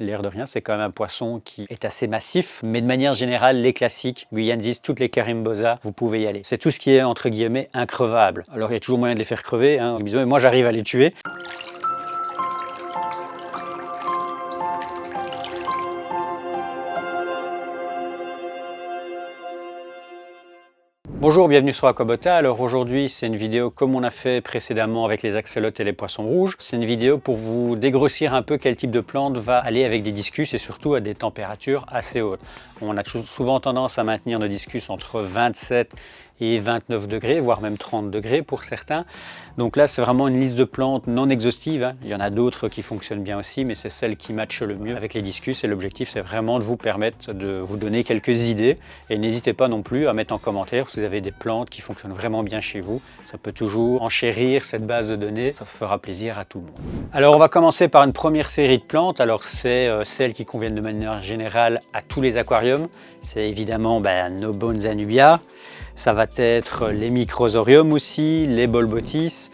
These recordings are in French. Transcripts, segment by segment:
L'air de rien, c'est quand même un poisson qui est assez massif, mais de manière générale, les classiques, Guyanzis, toutes les Carimboza, vous pouvez y aller. C'est tout ce qui est, entre guillemets, increvable. Alors, il y a toujours moyen de les faire crever, hein. Moi, j'arrive à les tuer. Bonjour, bienvenue sur Aquabota. Alors aujourd'hui, c'est une vidéo comme on a fait précédemment avec les axolotes et les poissons rouges. C'est une vidéo pour vous dégrossir un peu quel type de plante va aller avec des discus et surtout à des températures assez hautes. On a souvent tendance à maintenir nos discus entre 27 et 29 degrés, voire même 30 degrés pour certains. Donc là, c'est vraiment une liste de plantes non exhaustive, hein. Il y en a d'autres qui fonctionnent bien aussi, mais c'est celle qui matche le mieux avec les discus. Et l'objectif, c'est vraiment de vous permettre de vous donner quelques idées. Et n'hésitez pas non plus à mettre en commentaire si vous avez des plantes qui fonctionnent vraiment bien chez vous. Ça peut toujours enchérir cette base de données. Ça fera plaisir à tout le monde. Alors, on va commencer par une première série de plantes. Alors, c'est celles qui conviennent de manière générale à tous les aquariums. C'est évidemment nos Bonzanubia. Ça va être les Microsorium aussi, les Bolbotis.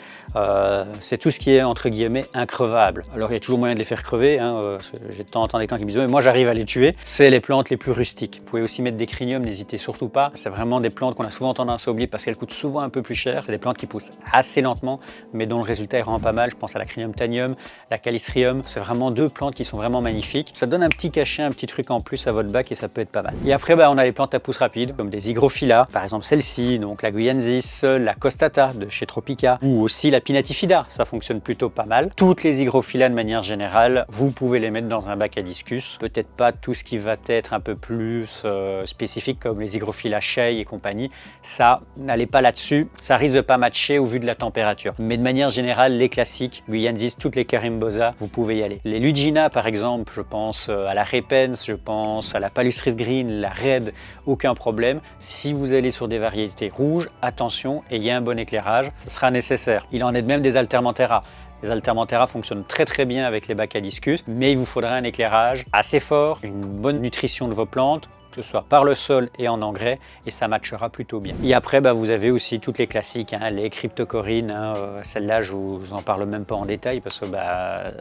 C'est tout ce qui est entre guillemets increvable. Alors il y a toujours moyen de les faire crever, hein. J'ai de temps en temps des clients qui me disent mais moi j'arrive à les tuer. C'est les plantes les plus rustiques. Vous pouvez aussi mettre des Crinium, n'hésitez surtout pas. C'est vraiment des plantes qu'on a souvent tendance à oublier parce qu'elles coûtent souvent un peu plus cher. C'est des plantes qui poussent assez lentement mais dont le résultat est vraiment pas mal. Je pense à la Crinium Tanium, la Calistrium. C'est vraiment deux plantes qui sont vraiment magnifiques. Ça donne un petit cachet, un petit truc en plus à votre bac et ça peut être pas mal. Et après on a les plantes à pousse rapide comme des Hygrophila, par exemple celle-ci, donc la Guyanzis, la Costata de chez Tropica ou aussi la Pinatifida, ça fonctionne plutôt pas mal. Toutes les Hygrophila de manière générale, vous pouvez les mettre dans un bac à discus. Peut-être pas tout ce qui va être un peu plus spécifique comme les Hygrophila Shea et compagnie. Ça, n'allez pas là-dessus. Ça risque de pas matcher au vu de la température. Mais de manière générale, les classiques, Guyanzis, toutes les Carimboza, vous pouvez y aller. Les Lugina, par exemple, je pense à la Repens, je pense à la Palustris Green, la Red, aucun problème. Si vous allez sur des variétés rouges, attention, ayez un bon éclairage, ce sera nécessaire. Il en est de même des Altermantera. Les Altermantera fonctionnent très très bien avec les bacs à discus, mais il vous faudra un éclairage assez fort, une bonne nutrition de vos plantes, que ce soit par le sol et en engrais, et ça matchera plutôt bien. Et après, vous avez aussi toutes les classiques, hein, les cryptocorines, hein, celle-là, je vous en parle même pas en détail parce que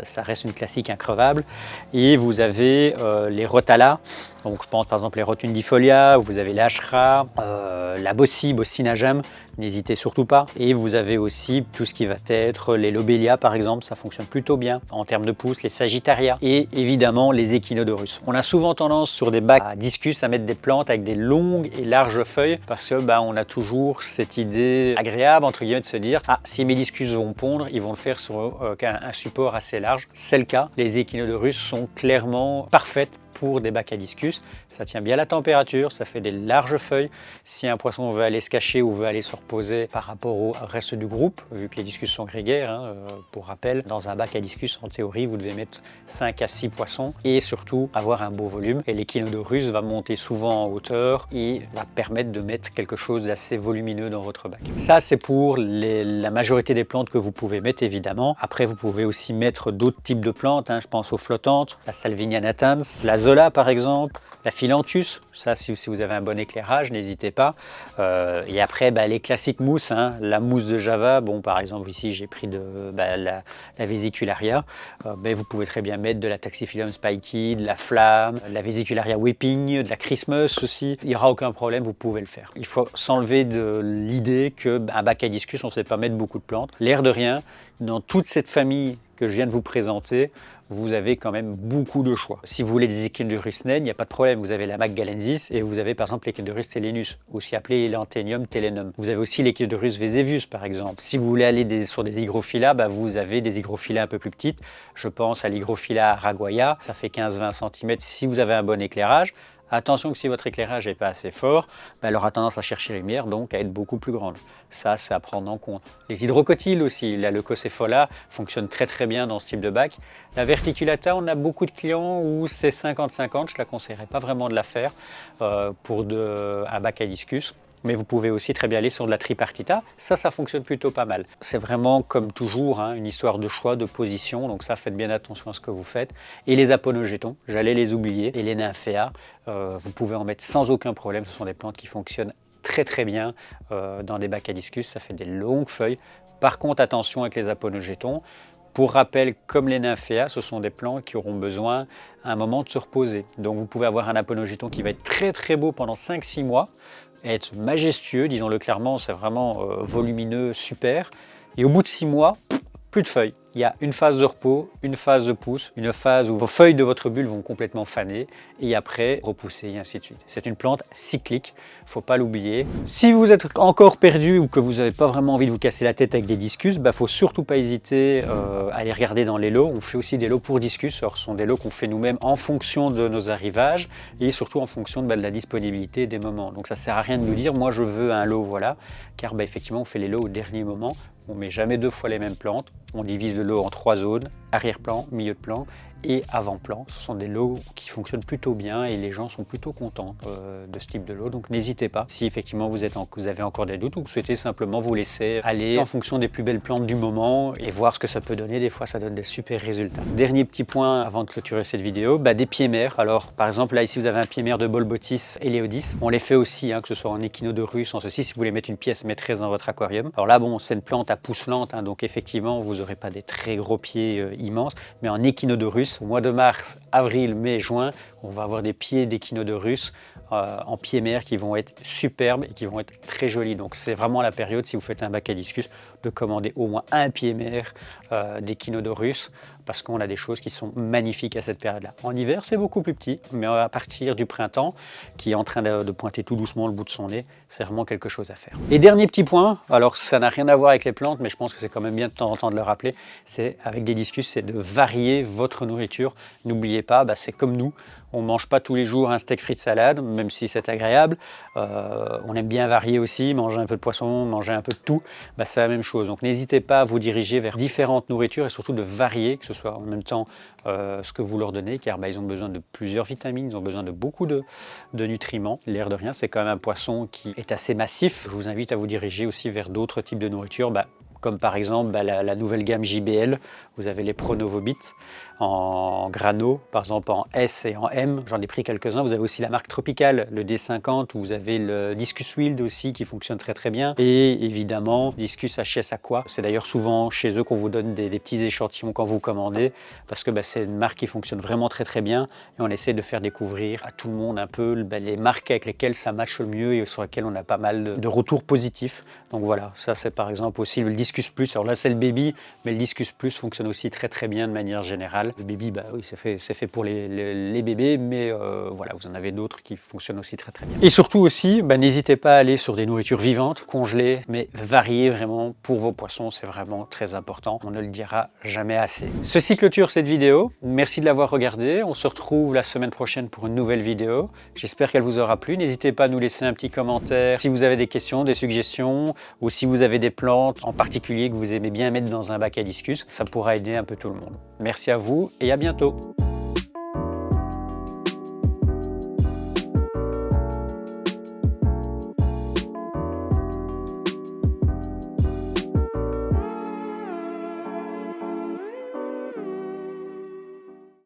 ça reste une classique increvable. Et vous avez les Rotala, donc je pense par exemple les Rotundifolia, vous avez l'Ashra, la Bossinagem, n'hésitez surtout pas. Et vous avez aussi tout ce qui va être les Lobelia par exemple, ça fonctionne plutôt bien en termes de pousse, les Sagittaria et évidemment les Echinodorus. On a souvent tendance sur des bacs à discus à mettre des plantes avec des longues et larges feuilles parce que on a toujours cette idée agréable entre guillemets de se dire si mes discus vont pondre, ils vont le faire sur un support assez large. C'est le cas. Les Echinodorus sont clairement parfaites pour des bacs à discus. Ça tient bien la température, ça fait des larges feuilles. Si un poisson veut aller se cacher ou veut aller se reposer par rapport au reste du groupe, vu que les discus sont grégaires, hein, pour rappel, dans un bac à discus, en théorie, vous devez mettre 5 à 6 poissons et surtout avoir un beau volume. Et l'Echinodorus va monter souvent en hauteur et va permettre de mettre quelque chose d'assez volumineux dans votre bac. Ça, c'est pour la majorité des plantes que vous pouvez mettre, évidemment. Après, vous pouvez aussi mettre d'autres types de plantes, hein. Je pense aux flottantes, la Salvinia natans, la Zola par exemple, la Philanthus, ça si vous avez un bon éclairage, n'hésitez pas. Et après les classiques mousses, hein, la mousse de Java, par exemple ici j'ai pris la Vesicularia, vous pouvez très bien mettre de la Taxiphyllum spiky, de la Flamme, de la Vesicularia whipping, de la Christmas aussi, il n'y aura aucun problème, vous pouvez le faire. Il faut s'enlever de l'idée qu'un bac à discus on ne sait pas mettre beaucoup de plantes. L'air de rien, dans toute cette famille que je viens de vous présenter, vous avez quand même beaucoup de choix. Si vous voulez des Echinodorus naines, il n'y a pas de problème. Vous avez la Maggalensis et vous avez par exemple l'Echinodorus telenus, aussi appelé Elanthenium telenum. Vous avez aussi l'Echinodorus vesevius par exemple. Si vous voulez aller sur des Hygrophila, vous avez des Hygrophila un peu plus petites. Je pense à l'Hygrophila araguaia, ça fait 15-20 cm si vous avez un bon éclairage. Attention que si votre éclairage n'est pas assez fort, elle aura tendance à chercher la lumière, donc à être beaucoup plus grande. Ça, c'est à prendre en compte. Les hydrocotyles aussi, la Leucocéphala fonctionne très très bien dans ce type de bac. La verticulata, on a beaucoup de clients où c'est 50-50, je ne la conseillerais pas vraiment de la faire pour un bac à discus. Mais vous pouvez aussi très bien aller sur de la tripartita, ça fonctionne plutôt pas mal. C'est vraiment comme toujours une histoire de choix, de position, donc ça faites bien attention à ce que vous faites. Et les aponogétons, j'allais les oublier, et les nymphéas, vous pouvez en mettre sans aucun problème, ce sont des plantes qui fonctionnent très très bien dans des bacs à discus, ça fait des longues feuilles. Par contre attention avec les aponogétons, Pour rappel, comme les nymphéas, ce sont des plantes qui auront besoin à un moment de se reposer. Donc vous pouvez avoir un aponogeton qui va être très beau pendant 5-6 mois, être majestueux, disons-le clairement, c'est vraiment volumineux, super. Et au bout de 6 mois, plus de feuilles. Il y a une phase de repos, une phase de pousse, une phase où vos feuilles de votre bulle vont complètement faner et après repousser et ainsi de suite. C'est une plante cyclique, il ne faut pas l'oublier. Si vous êtes encore perdu ou que vous n'avez pas vraiment envie de vous casser la tête avec des discus, il ne faut surtout pas hésiter à aller regarder dans les lots. On fait aussi des lots pour discus. Alors, ce sont des lots qu'on fait nous-mêmes en fonction de nos arrivages et surtout en fonction de la disponibilité des moments. Donc ça ne sert à rien de nous dire moi je veux un lot, voilà, car effectivement on fait les lots au dernier moment. On ne met jamais 2 fois les mêmes plantes. On divise le lot en 3 zones, arrière-plan, milieu de plan et avant-plan. Ce sont des lots qui fonctionnent plutôt bien et les gens sont plutôt contents de ce type de lot. Donc n'hésitez pas, si effectivement vous avez encore des doutes ou vous souhaitez simplement vous laisser aller en fonction des plus belles plantes du moment et voir ce que ça peut donner. Des fois ça donne des super résultats. Dernier petit point avant de clôturer cette vidéo, des pieds mères. Alors par exemple là ici vous avez un pied mère de Bolbotis Eleodis. On les fait aussi, que ce soit en échinodorus, en ceci, si vous voulez mettre une pièce maîtresse dans votre aquarium. Alors là bon, c'est une plante à pousse lente, donc effectivement vous n'aurez pas des très gros pieds immenses, mais en échinodorus, au mois de mars, avril, mai, juin, on va avoir des pieds d'échinodorus en pied mère qui vont être superbes et qui vont être très jolis. Donc c'est vraiment la période, si vous faites un bac à discus, de commander au moins un pied mère d'échinodorus parce qu'on a des choses qui sont magnifiques à cette période-là. En hiver, c'est beaucoup plus petit, mais à partir du printemps, qui est en train de pointer tout doucement le bout de son nez, c'est vraiment quelque chose à faire. Et dernier petit point, alors ça n'a rien à voir avec les plantes, mais je pense que c'est quand même bien de temps en temps de le rappeler, c'est avec des discus, c'est de varier votre nourriture. N'oubliez pas, c'est comme nous, on ne mange pas tous les jours un steak frites salade, même si c'est agréable. On aime bien varier aussi, manger un peu de poisson, manger un peu de tout, c'est la même chose. Donc n'hésitez pas à vous diriger vers différentes nourritures et surtout de varier, que ce soit en même temps ce que vous leur donnez, car ils ont besoin de plusieurs vitamines, ils ont besoin de beaucoup de nutriments. L'air de rien, c'est quand même un poisson qui est assez massif. Je vous invite à vous diriger aussi vers d'autres types de nourriture, comme par exemple la nouvelle gamme JBL. Vous avez les Pronovobit en grano, par exemple en S et en M, j'en ai pris quelques-uns. Vous avez aussi la marque Tropical, le D50, où vous avez le Discus Wild aussi qui fonctionne très bien. Et évidemment, Discus HS Aqua. C'est d'ailleurs souvent chez eux qu'on vous donne des petits échantillons quand vous commandez, parce que c'est une marque qui fonctionne vraiment très bien. Et on essaie de faire découvrir à tout le monde un peu les marques avec lesquelles ça matche le mieux et sur lesquelles on a pas mal de retours positifs. Donc voilà, ça c'est par exemple aussi le Discus Plus. Alors là c'est le Baby, mais le Discus Plus fonctionne aussi très bien de manière générale. Le Baby, oui, c'est fait pour les bébés, mais voilà, vous en avez d'autres qui fonctionnent aussi très bien. Et surtout aussi, n'hésitez pas à aller sur des nourritures vivantes, congelées, mais variées vraiment pour vos poissons, c'est vraiment très important. On ne le dira jamais assez. Ceci clôture cette vidéo. Merci de l'avoir regardée. On se retrouve la semaine prochaine pour une nouvelle vidéo. J'espère qu'elle vous aura plu. N'hésitez pas à nous laisser un petit commentaire si vous avez des questions, des suggestions, ou si vous avez des plantes en particulier que vous aimez bien mettre dans un bac à discus. Ça pourra aider un peu tout le monde. Merci à vous et à bientôt.